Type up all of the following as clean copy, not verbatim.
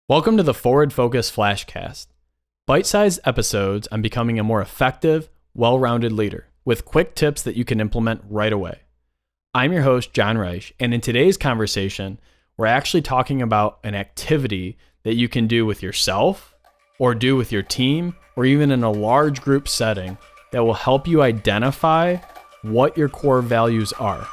Welcome to the Forward Focus Flashcast, bite-sized episodes on becoming a more effective, well-rounded leader with quick tips that you can implement right away. I'm your host, Jon Reusch, and in today's conversation, we're actually talking about an activity that you can do with yourself or do with your team or even in a large group setting that will help you identify what your core values are.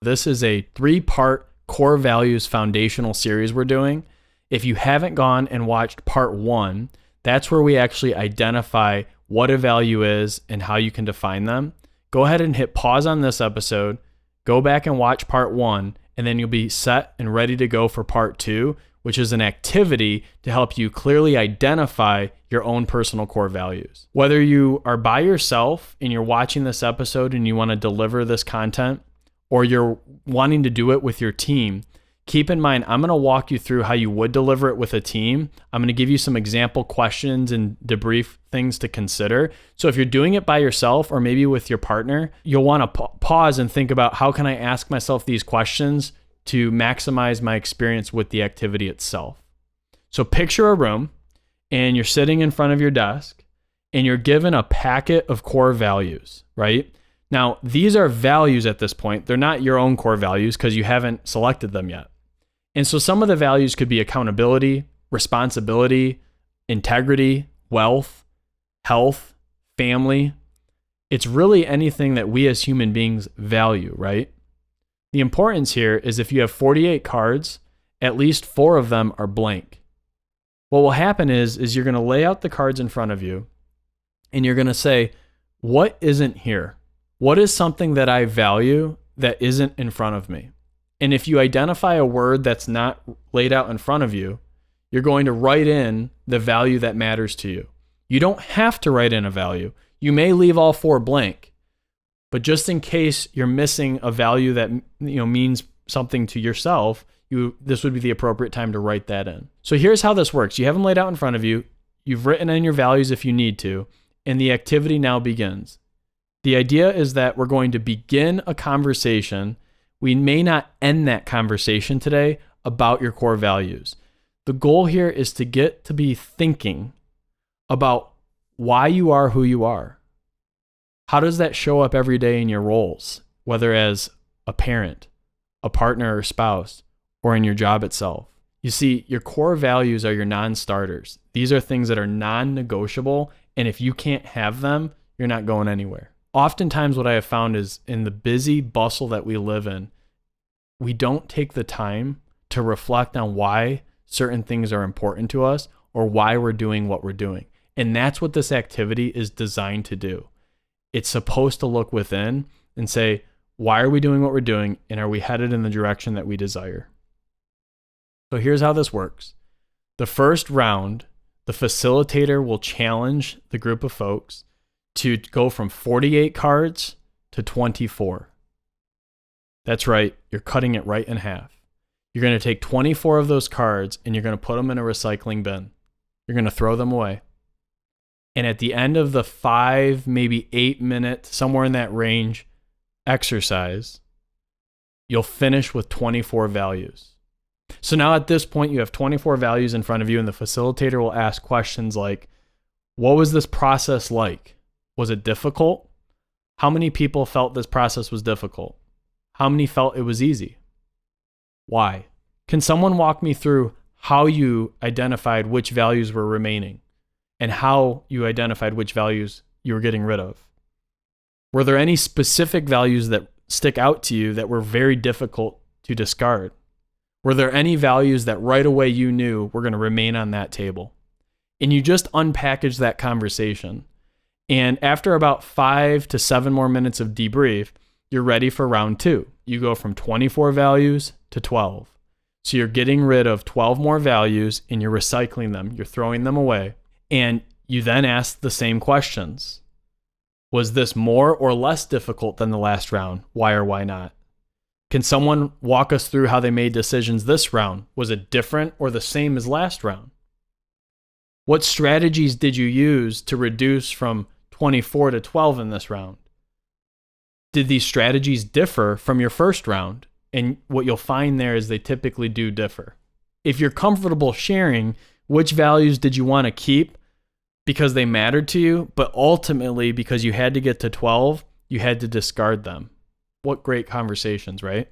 This is a 3-part core values foundational series we're doing. If you haven't gone and watched part 1, that's where we actually identify what a value is and how you can define them. Go ahead and hit pause on this episode, go back and watch part 1, and then you'll be set and ready to go for part 2, which is an activity to help you clearly identify your own personal core values. Whether you are by yourself and you're watching this episode and you want to deliver this content, or you're wanting to do it with your team, keep in mind, I'm going to walk you through how you would deliver it with a team. I'm going to give you some example questions and debrief things to consider. So if you're doing it by yourself or maybe with your partner, you'll want to pause and think about how can I ask myself these questions to maximize my experience with the activity itself. So picture a room and you're sitting in front of your desk and you're given a packet of core values, right? Now, these are values at this point. They're not your own core values because you haven't selected them yet. And so some of the values could be accountability, responsibility, integrity, wealth, health, family. It's really anything that we as human beings value, right? The importance here is if you have 48 cards, at least 4 of them are blank. What will happen is you're going to lay out the cards in front of you and you're going to say, what isn't here? What is something that I value that isn't in front of me? And if you identify a word that's not laid out in front of you, you're going to write in the value that matters to you. You don't have to write in a value. You may leave all 4 blank, but just in case you're missing a value that means something to yourself, this would be the appropriate time to write that in. So here's how this works. You have them laid out in front of you. You've written in your values if you need to, and the activity now begins. The idea is that we're going to begin a conversation. We may not end that conversation today about your core values. The goal here is to get to be thinking about why you are who you are. How does that show up every day in your roles, whether as a parent, a partner or spouse, or in your job itself? You see, your core values are your non-starters. These are things that are non-negotiable, and if you can't have them, you're not going anywhere. Oftentimes what I have found is in the busy bustle that we live in, we don't take the time to reflect on why certain things are important to us or why we're doing what we're doing. And that's what this activity is designed to do. It's supposed to look within and say, why are we doing what we're doing? And are we headed in the direction that we desire? So here's how this works. The first round, the facilitator will challenge the group of folks to go from 48 cards to 24. That's right, you're cutting it right in half. You're going to take 24 of those cards and you're going to put them in a recycling bin. You're going to throw them away. And at the end of the 5, maybe 8 minute, somewhere in that range, exercise, you'll finish with 24 values. So now at this point, you have 24 values in front of you and the facilitator will ask questions like, what was this process like? Was it difficult? How many people felt this process was difficult? How many felt it was easy? Why? Can someone walk me through how you identified which values were remaining and how you identified which values you were getting rid of? Were there any specific values that stick out to you that were very difficult to discard? Were there any values that right away you knew were going to remain on that table? And you just unpackage that conversation. And after about 5 to 7 more minutes of debrief, you're ready for round 2. You go from 24 values to 12. So you're getting rid of 12 more values and you're recycling them. You're throwing them away. And you then ask the same questions. Was this more or less difficult than the last round? Why or why not? Can someone walk us through how they made decisions this round? Was it different or the same as last round? What strategies did you use to reduce from 24 to 12 in this round. Did these strategies differ from your first round? And what you'll find there is they typically do differ. If you're comfortable sharing, which values did you want to keep because they mattered to you, but ultimately because you had to get to 12, you had to discard them. What great conversations, right?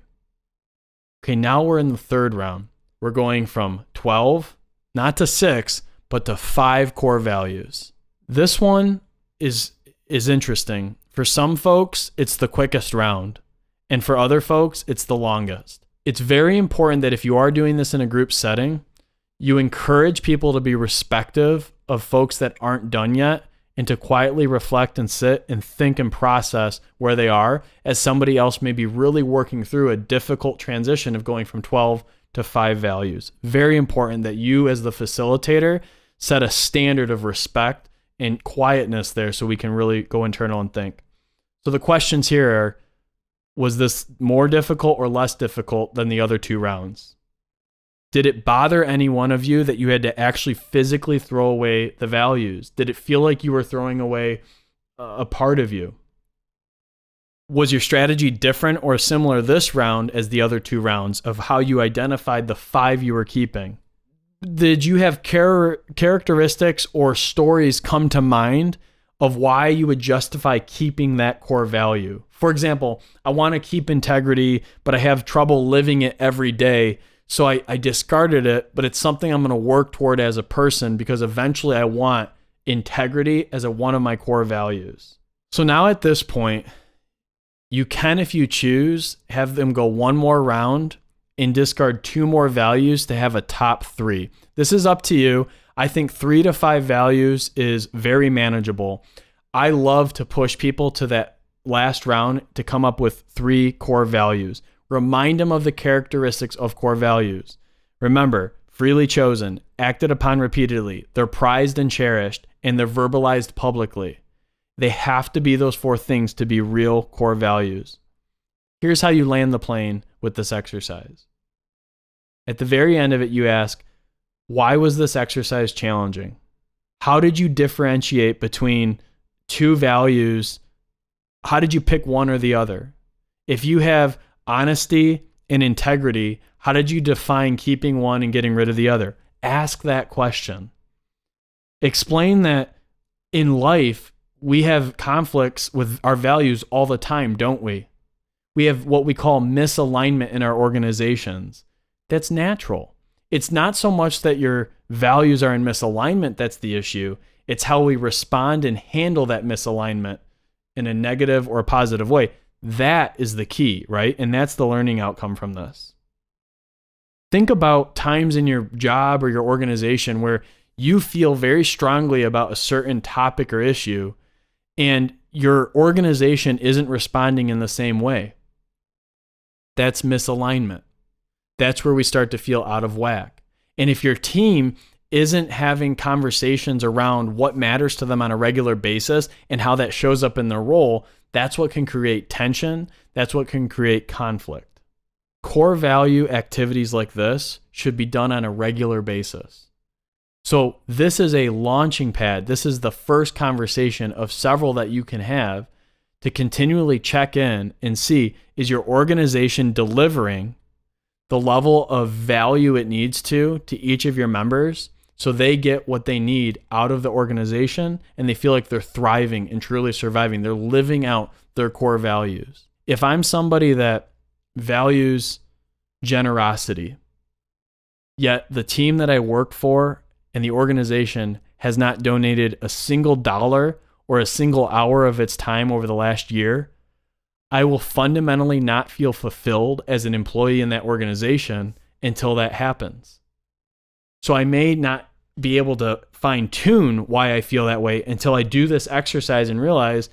Okay, now we're in the third round. We're going from 12, not to 6, but to 5 core values. This one is interesting. For some folks, it's the quickest round. And for other folks, it's the longest. It's very important that if you are doing this in a group setting, you encourage people to be respectful of folks that aren't done yet and to quietly reflect and sit and think and process where they are as somebody else may be really working through a difficult transition of going from 12 to 5 values. Very important that you as the facilitator set a standard of respect and quietness there so we can really go internal and think. So the questions here are, was this more difficult or less difficult than the other 2 rounds? Did it bother any one of you that you had to actually physically throw away the values? Did it feel like you were throwing away a part of you? Was your strategy different or similar this round as the other 2 rounds of how you identified the 5 you were keeping? Did you have characteristics or stories come to mind of why you would justify keeping that core value? For example, I want to keep integrity, but I have trouble living it every day. So I discarded it, but it's something I'm going to work toward as a person because eventually I want integrity as one of my core values. So now at this point, you can, if you choose, have them go one more round and discard 2 more values to have a top 3. This is up to you. I think 3 to 5 values is very manageable. I love to push people to that last round to come up with 3 core values. Remind them of the characteristics of core values. Remember, freely chosen, acted upon repeatedly, they're prized and cherished, and they're verbalized publicly. They have to be those 4 things to be real core values. Here's how you land the plane with this exercise. At the very end of it, you ask, why was this exercise challenging? How did you differentiate between 2 values? How did you pick one or the other? If you have honesty and integrity, how did you define keeping one and getting rid of the other? Ask that question. Explain that in life, we have conflicts with our values all the time, don't we? We have what we call misalignment in our organizations. That's natural. It's not so much that your values are in misalignment that's the issue. It's how we respond and handle that misalignment in a negative or a positive way. That is the key, right? And that's the learning outcome from this. Think about times in your job or your organization where you feel very strongly about a certain topic or issue and your organization isn't responding in the same way. That's misalignment. That's where we start to feel out of whack. And if your team isn't having conversations around what matters to them on a regular basis and how that shows up in their role, that's what can create tension. That's what can create conflict. Core value activities like this should be done on a regular basis. So this is a launching pad. This is the first conversation of several that you can have to continually check in and see, is your organization delivering the level of value it needs to each of your members so they get what they need out of the organization and they feel like they're thriving and truly surviving. They're living out their core values. If I'm somebody that values generosity, yet the team that I work for and the organization has not donated a single dollar or a single hour of its time over the last year, I will fundamentally not feel fulfilled as an employee in that organization until that happens. So I may not be able to fine tune why I feel that way until I do this exercise and realize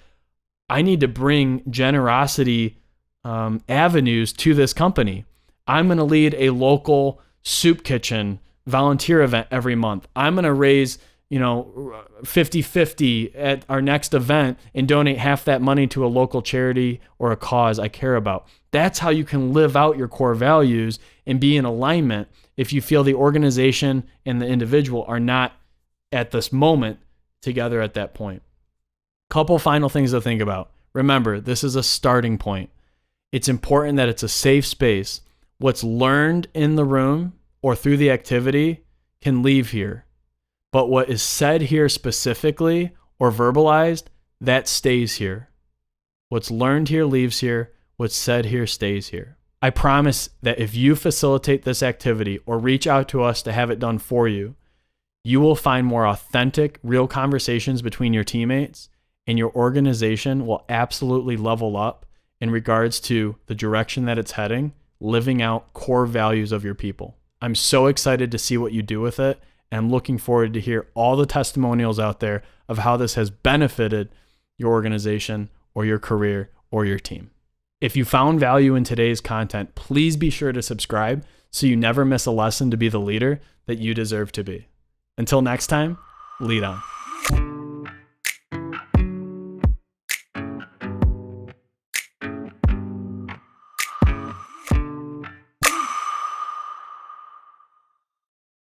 I need to bring generosity avenues to this company. I'm going to lead a local soup kitchen volunteer event every month. I'm going to raise 50-50 at our next event and donate half that money to a local charity or a cause I care about. That's how you can live out your core values and be in alignment if you feel the organization and the individual are not at this moment together at that point. Couple final things to think about. Remember, this is a starting point. It's important that it's a safe space. What's learned in the room or through the activity can leave here. But what is said here specifically or verbalized, that stays here. What's learned here leaves here. What's said here stays here. I promise that if you facilitate this activity or reach out to us to have it done for you, you will find more authentic, real conversations between your teammates, and your organization will absolutely level up in regards to the direction that it's heading, living out core values of your people. I'm so excited to see what you do with it, and I'm looking forward to hear all the testimonials out there of how this has benefited your organization or your career or your team. If you found value in today's content, please be sure to subscribe so you never miss a lesson to be the leader that you deserve to be. Until next time, lead on.